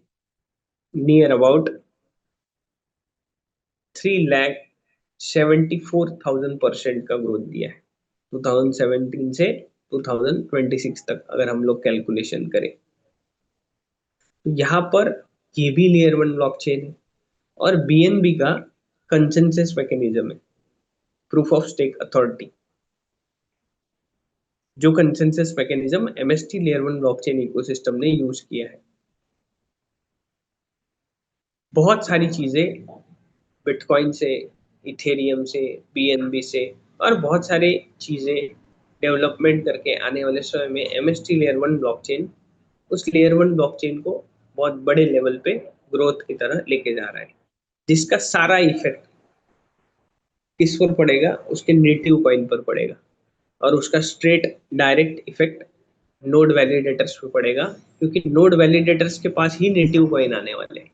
A: नियर अबाउट 3,74,000% का ग्रोथ दिया है 2017 से 2026 तक, अगर हम लोग कैलकुलेशन करें। तो यहाँ पर ये भी लेयर वन ब्लॉकचेन है, और बीएनबी का कंसेंसस मैकेनिज्म है, प्रूफ ऑफ स्टेक अथॉरिटी। जो consensus mechanism MST layer one blockchain ecosystem ने यूज किया है। बहुत सारी चीजें बिटकॉइन से, इथेरियम से, बीएनबी से, और बहुत सारी चीजें डेवलपमेंट करके आने वाले समय में एमएसटी लेयर वन ब्लॉकचेन उस लेयर वन ब्लॉकचेन को बहुत बड़े लेवल पे ग्रोथ की तरह लेके जा रहा है, जिसका सारा इफेक्ट किस पर पड़ेगा? उसके नेटिव कॉइन पर पड़ेगा, और उसका straight direct effect node validators पे पड़ेगा, क्योंकि नोड वैलिडेटर्स के पास ही नेटिव कॉइन आने वाले हैं।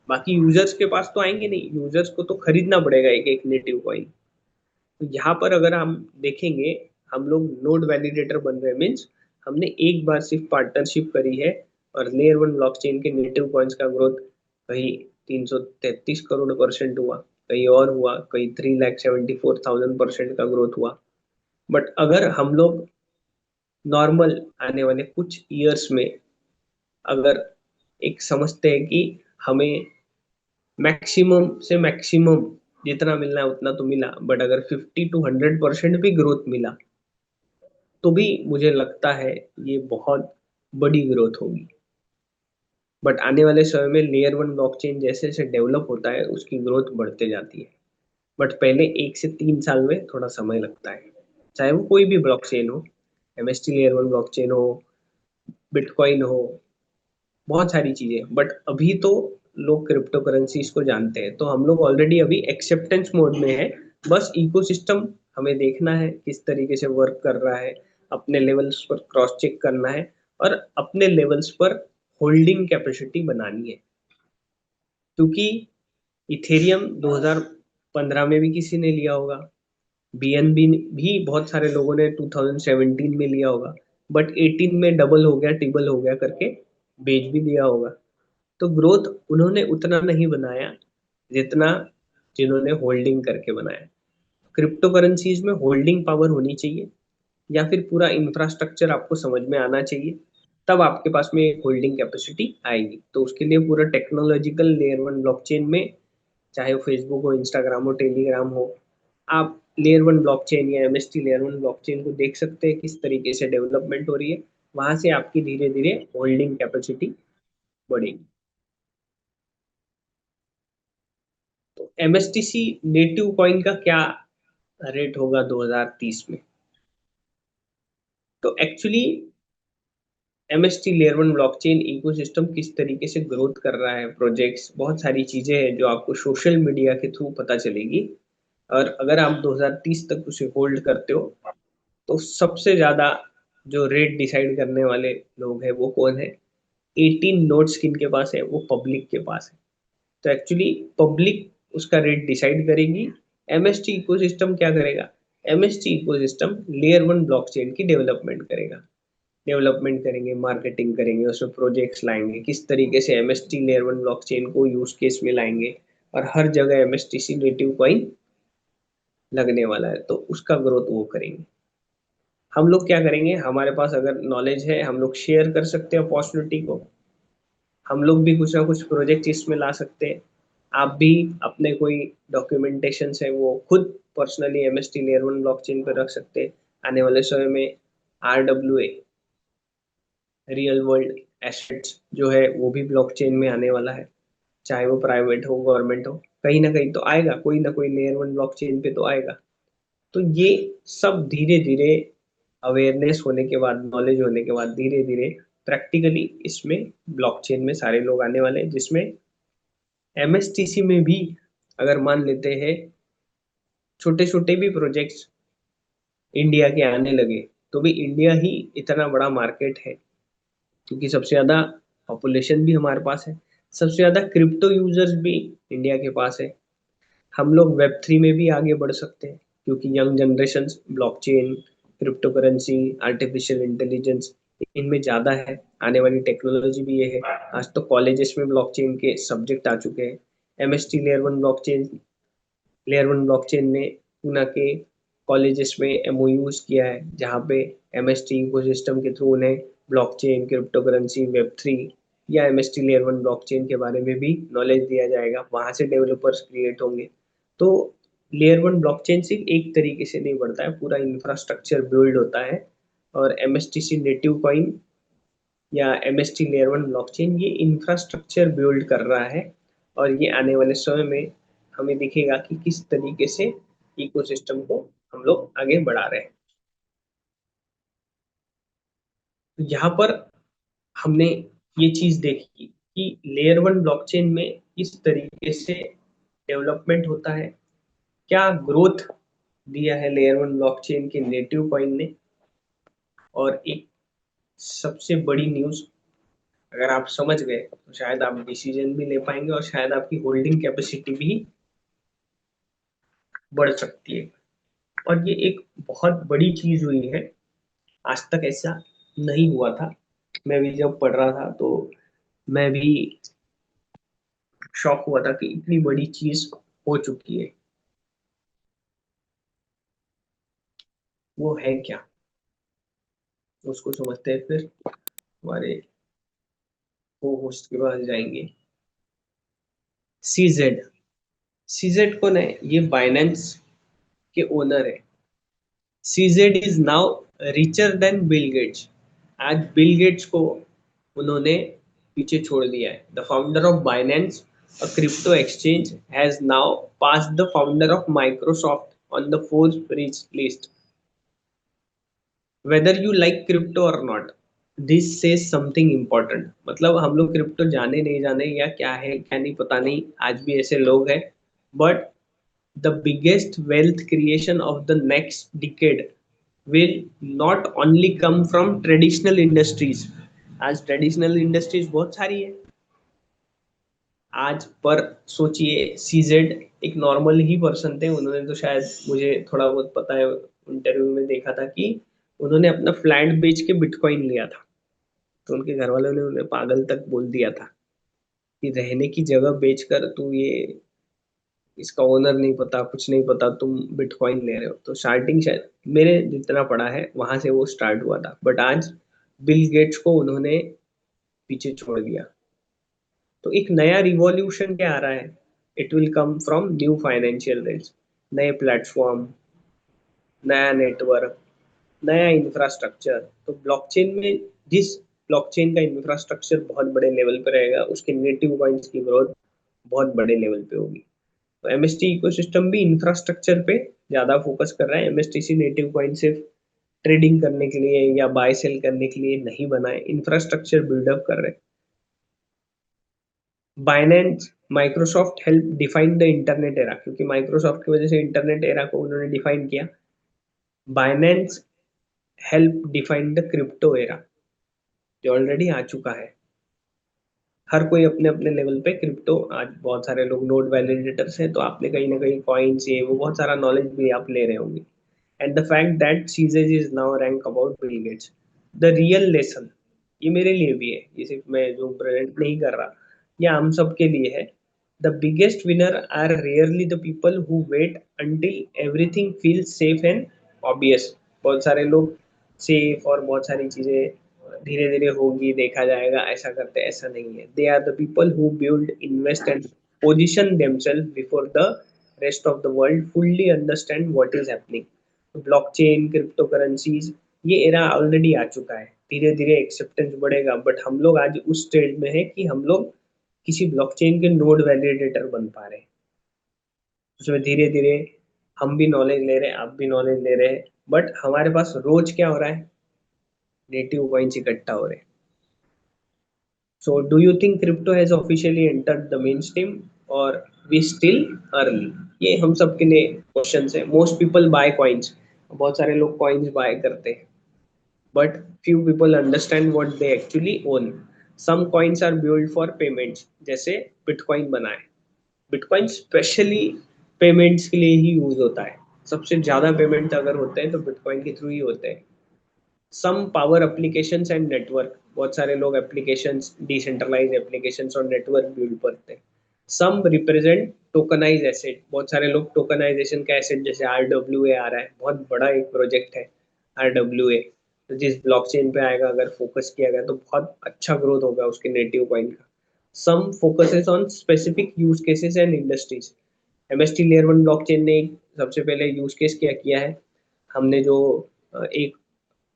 A: बाकी यूजर्स के पास तो आएंगे नहीं, यूजर्स को तो खरीदना पड़ेगा एक एक नेटिव कॉइन। तो यहाँ पर अगर हम देखेंगे, हम लोग नोड वैलिडेटर बन रहे, मीन्स हमने एक बार सिर्फ पार्टनरशिप करी है, और लेयर वन ब्लॉकचेन के नेटिव कॉइन्स का ग्रोथ कहीं 333 करोड़ % हुआ, कहीं और हुआ, कहीं 3,74,000% का ग्रोथ हुआ। बट अगर हम लोग नॉर्मल आने वाले कुछ ईयर्स में अगर एक समझते हैं कि हमें मैक्सिमम से मैक्सिमम जितना मिलना है उतना तो मिला, बट अगर 50 to 100% भी ग्रोथ मिला तो भी मुझे लगता है ये बहुत बड़ी ग्रोथ होगी। बट आने वाले समय में लेयर वन ब्लॉकचेन जैसे जैसे डेवलप होता है, उसकी ग्रोथ बढ़ते जाती है, बट पहले 1 से 3 साल में थोड़ा समय लगता है, चाहे वो कोई भी ब्लॉकचेन हो, एमएसटी लेयर वन ब्लॉकचेन हो, बिटकॉइन हो, बहुत सारी चीजें। बट अभी तो लोग क्रिप्टो करेंसीज को जानते हैं, तो हम लोग ऑलरेडी अभी एक्सेप्टेंस मोड में है। बस इकोसिस्टम हमें देखना है किस तरीके से वर्क कर रहा है, अपने लेवल्स पर क्रॉस चेक करना है, और अपने लेवल्स पर होल्डिंग कैपेसिटी बनानी है। क्योंकि इथेरियम 2015 में भी किसी ने लिया होगा, बीएनबी भी बहुत सारे लोगों ने 2017 में लिया होगा, बट 18 में डबल हो गया, ट्रिपल हो गया करके बेच भी दिया होगा। तो ग्रोथ उन्होंने उतना नहीं बनाया जितना जिन्होंने होल्डिंग करके बनाया। क्रिप्टो करेंसीज में होल्डिंग पावर होनी चाहिए, या फिर पूरा इंफ्रास्ट्रक्चर आपको समझ में आना चाहिए, तब आपके पास में एक होल्डिंग कैपेसिटी आएगी। तो उसके लिए पूरा टेक्नोलॉजिकल लेयर वन ब्लॉकचेन में, चाहे वो फेसबुक हो, इंस्टाग्राम हो, टेलीग्राम हो, आप लेयर वन ब्लॉकचेन या एमएसटी लेयर वन ब्लॉकचेन को देख सकते हैं किस तरीके से डेवलपमेंट हो रही है। वहां से आपकी धीरे धीरे होल्डिंग कैपेसिटी बढ़ेगी। तो एमएसटीसी नेटिव कॉइन का क्या रेट होगा 2030 में? तो actually MST layer one blockchain ecosystem किस तरीके से ग्रोथ कर रहा है, प्रोजेक्ट्स, बहुत सारी चीजें हैं जो आपको सोशल मीडिया के थ्रू पता चलेगी। और अगर आप 2030 तक उसे होल्ड करते हो, तो सबसे ज्यादा जो रेट डिसाइड करने वाले लोग हैं वो कौन है? 18 नोट्स किनके पास है? वो पब्लिक के पास है। तो एक्चुअली पब्लिक उसका रेट डिसाइड करेगी। एमएसटी इकोसिस्टम क्या करेगा? MST ecosystem layer one blockchain की डेवलपमेंट करेगा। डेवलपमेंट करेंगे, मार्केटिंग करेंगे, उसमें प्रोजेक्ट्स लाएंगे, किस तरीके से एमएसटी लेयर वन ब्लॉकचेन को यूज केस में लाएंगे, और हर जगह एमएसटीसी नेटिव कॉइन लगने वाला है, तो उसका ग्रोथ वो करेंगे। हम लोग क्या करेंगे? हमारे पास अगर नॉलेज है, हम लोग शेयर कर सकते हैं अपॉर्चुनिटी को। हम लोग भी कुछ ना कुछ प्रोजेक्ट इसमें ला सकते हैं। आप भी अपने कोई डॉक्यूमेंटेशन है वो खुद personally MST layer one blockchain पे रख सकते हैं। आने वाले समय में आरडब्ल्यूए, रियल वर्ल्ड एसेट्स जो है, वो भी ब्लॉकचेन में आने वाला है। चाहे वो प्राइवेट हो, गवर्नमेंट हो, कहीं ना कहीं तो आएगा, कोई ना कोई लेयर वन ब्लॉकचेन पे तो आएगा। तो ये सब धीरे धीरे अवेयरनेस होने के बाद, नॉलेज होने के बाद, धीरे धीरे प्रैक्टिकली इसमें ब्लॉकचेन में सारे लोग आने वाले हैं, जिसमें एमएसटीसी में भी अगर मान लेते हैं छोटे छोटे भी प्रोजेक्ट्स इंडिया के आने लगे, तो भी इंडिया ही इतना बड़ा मार्केट है, क्योंकि सबसे ज्यादा पॉपुलेशन भी हमारे पास है, सबसे ज्यादा क्रिप्टो यूजर्स भी इंडिया के पास है। हम लोग वेब थ्री में भी आगे बढ़ सकते हैं, क्योंकि young generation blockchain, crypto currency, artificial intelligence, इनमें ज़्यादा है। आने वाली टेक्नोलॉजी भी ये है। आज तो कॉलेजेस में ब्लॉकचेन के सब्जेक्ट आ चुके हैं। MST layer one blockchain, layer one blockchain ने पूना के कॉलेजेस में एमओयूज किया है, जहाँ पे एमएसटी इकोसिस्टम के थ्रू उन्हें blockchain, crypto currency, web three या एमएसटी लेयर वन ब्लॉकचेन के बारे में भी नॉलेज दिया जाएगा। वहां से डेवलपर्स क्रिएट होंगे। तो लेयर वन ब्लॉकचेन सिर्फ एक तरीके से नहीं बढ़ता है, पूरा इंफ्रास्ट्रक्चर बिल्ड होता है। और एमएसटीसी नेटिव कॉइन या एमएसटी लेयर वन ब्लॉकचेन ये इंफ्रास्ट्रक्चर बिल्ड कर रहा है। और ये आने वाले समय में हमें दिखेगा कि किस तरीके से इकोसिस्टम को हम लोग आगे बढ़ा रहे हैं। तो यहाँ पर हमने ये चीज देखी कि लेयर वन ब्लॉकचेन में किस तरीके से डेवलपमेंट होता है, क्या ग्रोथ दिया है लेयर वन ब्लॉकचेन के नेटिव कॉइन ने। और एक सबसे बड़ी न्यूज, अगर आप समझ गए तो शायद आप डिसीजन भी ले पाएंगे, और शायद आपकी होल्डिंग कैपेसिटी भी बढ़ सकती है। और ये एक बहुत बड़ी चीज हुई है, आज तक ऐसा नहीं हुआ था। मैं भी जब पढ़ रहा था तो मैं भी शॉक हुआ था कि इतनी बड़ी चीज हो चुकी है। वो है क्या, उसको समझते हैं, फिर हमारे को होस्ट के पास जाएंगे। सीजेड, सीजेड कौन है? ये बाइनेंस के ओनर है। CZ is now richer than Bill Gates. आज बिल गेट्स को उन्होंने पीछे छोड़ दिया है। The founder of Binance, a crypto exchange, has now pass the founder of Microsoft on the Forbes rich list, whether you like crypto और not. This says something important. मतलब हम लोग क्रिप्टो जाने नहीं जाने या क्या है क्या नहीं पता नहीं, आज भी ऐसे लोग हैं, but the biggest wealth creation of the next decade will not only come from traditional industries। आज ट्रेडिशनल इंडस्ट्रीज बहुत सारी है आज, पर सोचिए सीजेड एक नॉर्मल ही पर्सन थे। उन्होंने तो शायद, मुझे थोड़ा बहुत पता है, इंटरव्यू में देखा था कि उन्होंने अपना फ्लैट बेच के बिटकॉइन लिया था। तो उनके घर वालों ने उन्हें पागल तक बोल दिया था कि रहने की जगह बेचकर तू ये इसका ओनर नहीं पता, कुछ नहीं पता, तुम बिटकॉइन ले रहे हो। तो स्टार्टिंग शायद मेरे जितना पढ़ा है वहां से वो स्टार्ट हुआ था, बट आज बिल गेट्स को उन्होंने पीछे छोड़ दिया। तो एक नया रिवॉल्यूशन क्या आ रहा है? It will come from new financial rails, नए प्लेटफॉर्म, नया नेटवर्क, नया इंफ्रास्ट्रक्चर। तो ब्लॉकचेन में जिस ब्लॉकचेन का इंफ्रास्ट्रक्चर बहुत बड़े लेवल पर रहेगा, उसके नेटिव कॉइन्स की ग्रोथ बहुत बड़े लेवल पे होगी। तो एमएसटी इकोसिस्टम भी इंफ्रास्ट्रक्चर पे ज्यादा फोकस कर रहा है। एमएसटीसी नेटिव कॉइन सिर्फ ट्रेडिंग करने के लिए या बाय सेल करने के लिए नहीं बना है, इंफ्रास्ट्रक्चर बिल्डअप कर रहे हैं। Binance, Microsoft help define the internet era, क्योंकि माइक्रोसॉफ्ट की वजह से इंटरनेट एरा को उन्होंने डिफाइन किया। Binance help define the crypto era, जो ऑलरेडी आ चुका है। हर कोई अपने अपने लेवल पे क्रिप्टो, आज बहुत सारे लोग नोड वैलिडेटर्स हैं, तो आपने कहीं ना कहीं कॉइन्स ये वो बहुत सारा नॉलेज भी आप ले रहे होंगे। And the fact that सीजेज is now rank about Bill Gates, the real lesson, ये मेरे लिए भी है, ये सिर्फ मैं जो प्रेजेंट नहीं कर रहा, ये हम सब के लिए है। The biggest winner are rarely the people who wait until everything feels safe and obvious. बहुत सारे लोग सेफ और बहुत सारी चीजें धीरे धीरे होगी, देखा जाएगा, ऐसा करते, ऐसा नहीं है। They are the people who build, invest and position themselves before the rest of the world fully understand what is happening. Blockchain, crypto currencies, ये एरा ऑलरेडी आ चुका है, धीरे धीरे एक्सेप्टेंस बढ़ेगा, बट हम लोग आज उस स्टेज में है कि हम लोग किसी ब्लॉकचेन के नोड वैलिडेटर बन पा रहे हैं। उसमें धीरे धीरे हम भी नॉलेज ले रहे हैं, आप भी नॉलेज ले रहे हैं, बट हमारे पास रोज क्या हो रहा है? नेटिव कॉइन्स इकट्ठा हो रहे हैं। So, do you think crypto has officially entered the mainstream or we still early? ये हम सब के लिए क्वेश्चन है। मोस्ट पीपल बाय कॉइन्स, बहुत सारे लोग कॉइन्स बाय करते हैं, but few people understand what they actually own. Some coins are build for payments, जैसे बिटकॉइन बना है। बिटकॉइन स्पेशली पेमेंट्स के लिए ही यूज होता है। सबसे ज्यादा पेमेंट अगर होते हैं तो बिटकॉइन के थ्रू ही होते हैं। Some power applications and network, बहुत सारे लोग एप्लीकेशंस, डिसेंट्रलाइज एप्लीकेशंस और नेटवर्क बिल्ड करते हैं। सम रिप्रेजेंट टोकनाइज एसेट, बहुत सारे लोग टोकनाइजेशन का एसेट, जैसे आरडब्ल्यू ए आ रहा है, बहुत बड़ा एक प्रोजेक्ट है आरडब्ल्यू ए, तो जिस ब्लॉकचेन पे आएगा, अगर फोकस किया गया तो बहुत अच्छा ग्रोथ होगा उसके नेटिव कॉइन का। Some focuses on specific use cases and industries. MST layer one blockchain ने सबसे पहले यूज केस क्या किया है? हमने जो एक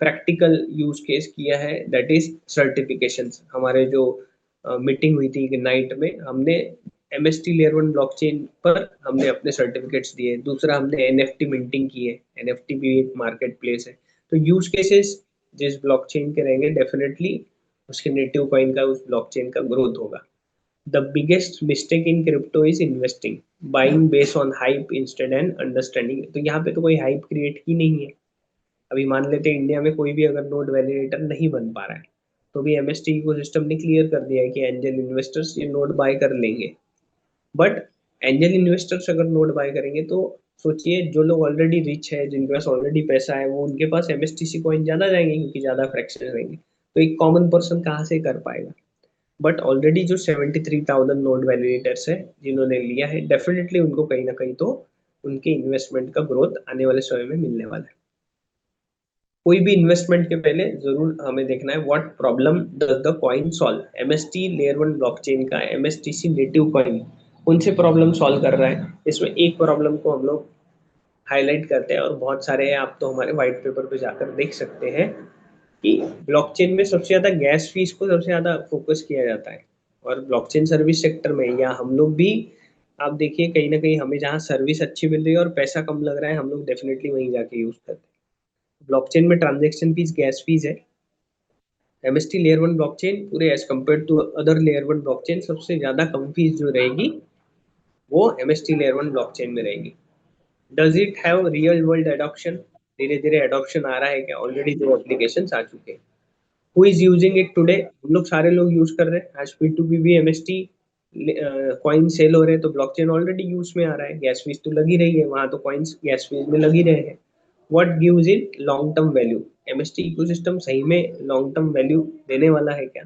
A: प्रैक्टिकल यूज केस किया है, दैट इज सर्टिफिकेशन। हमारे जो मीटिंग हुई थी नाइट में, हमने एमएसटी लेयर वन ब्लॉकचेन पर हमने अपने सर्टिफिकेट्स दिए। दूसरा, हमने एनएफटी मिंटिंग की है, एनएफटी भी एक मार्केट प्लेस है। तो यूज केसेस जिस ब्लॉकचेन के रहेंगे, डेफिनेटली उसके नेटिव कॉइन का, उस ब्लॉकचेन का ग्रोथ होगा। The biggest mistake in crypto is investing, buying based on hype instead and understanding. तो यहाँ पे तो कोई हाइप क्रिएट की नहीं है। अभी मान लेते हैं इंडिया में कोई भी अगर नोड वैलिडेटर नहीं बन पा रहा है, तो भी एमएसटी इकोसिस्टम ने क्लियर कर दिया है कि एंजल इन्वेस्टर्स ये नोड बाय कर लेंगे। बट एंजल इन्वेस्टर्स अगर नोड बाय करेंगे तो सोचिए, जो लोग ऑलरेडी रिच है, जिनके पास ऑलरेडी पैसा है, वो उनके पास एमएसटीसी कॉइन ज्यादा जाएंगे क्योंकि ज्यादा फ्रैक्शन रहेंगे। तो एक कॉमन पर्सन कहाँ से कर पाएगा? बट ऑलरेडी जो 73,000 नोड वैलिडेटर्स है जिन्होंने लिया है, डेफिनेटली उनको कहीं ना कहीं तो उनके इन्वेस्टमेंट का ग्रोथ आने वाले समय में मिलने वाला है। कोई भी इन्वेस्टमेंट के पहले जरूर हमें देखना है what problem does the coin solve. MST layer one blockchain का एमएसटीसी नेटिव कॉइन कौन से प्रॉब्लम सॉल्व कर रहा है? इसमें एक प्रॉब्लम को हम लोग हाईलाइट करते हैं, और बहुत सारे हैं, आप तो हमारे व्हाइट पेपर पे जाकर देख सकते हैं कि ब्लॉकचेन में सबसे ज्यादा गैस फीस को सबसे ज्यादा फोकस किया जाता है। और ब्लॉकचेन सर्विस सेक्टर में, या हम लोग भी, आप देखिए कहीं ना कहीं हमें जहाँ सर्विस अच्छी मिल रही है और पैसा कम लग रहा है, हम लोग डेफिनेटली वहीं जाके यूज करते हैं। ब्लॉकचेन में ट्रांजैक्शन फीस गैस फीस है। एमएसटी लेयर वन ब्लॉकचेन पूरे as compared to other layer one blockchain सबसे ज्यादा कम फीस जो रहेगी, वो एमएसटी लेयर वन ब्लॉकचेन में रहेगी। Does it have real world adoption? धीरे धीरे एडॉप्शन आ रहा है क्या? ऑलरेडी दो एप्लीकेशन आ चुके हैं। Who is using it today? हम लोग सारे लोग यूज कर रहे हैं। आज P2P भी एमएसटी कॉइन सेल हो रहे हैं, तो ब्लॉकचेन ऑलरेडी यूज में आ रहा है, गैस फीस तो लगी रही है वहां, तो कॉइन्स गैस फीस में लगी रहे हैं। What gives it long term value? MST ecosystem सही में लॉन्ग टर्म वैल्यू देने वाला है क्या?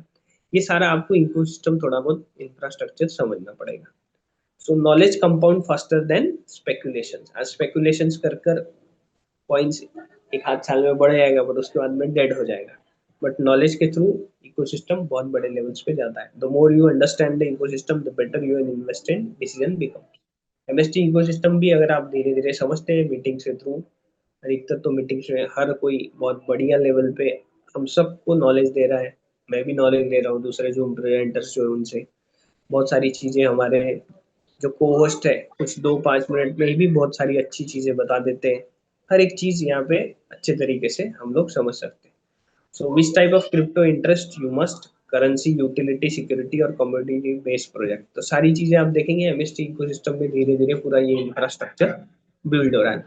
A: ये सारा आपको इकोसिस्टम, थोड़ा बहुत इंफ्रास्ट्रक्चर समझना पड़ेगा। सो knowledge compound faster than speculation. आज स्पेकुलेशंस कर कर कॉइन्स एक आध साल में बढ़ जाएगा, बट उसके बाद में डेड हो जाएगा। बट नॉलेज के थ्रू इकोसिस्टम बहुत बड़े लेवल्स पे जाता है। The more you understand the ecosystem the better you invest in decision become. MST ecosystem भी अगर आप धीरे धीरे समझते हैं मीटिंग के थ्रू, अधिकतर तो मीटिंग्स में हर कोई बहुत बढ़िया लेवल पे हम सबको नॉलेज दे रहा है। मैं भी नॉलेज दे रहा हूँ दूसरे जूम प्रेजेंटर्स जो है उनसे। बहुत सारी चीजें हमारे जो को होस्ट है कुछ 2-5 मिनट में ही बहुत सारी अच्छी चीजें बता देते हैं। हर एक चीज यहाँ पे अच्छे तरीके से हम लोग समझ सकते हैं। So which type of crypto interest you must, currency, utility, security और कम्युनिटी बेस्ड प्रोजेक्ट। तो सारी चीजें आप देखेंगे एमएसटी इकोसिस्टम में धीरे धीरे पूरा ये इंफ्रास्ट्रक्चर बिल्ड हो रहा है।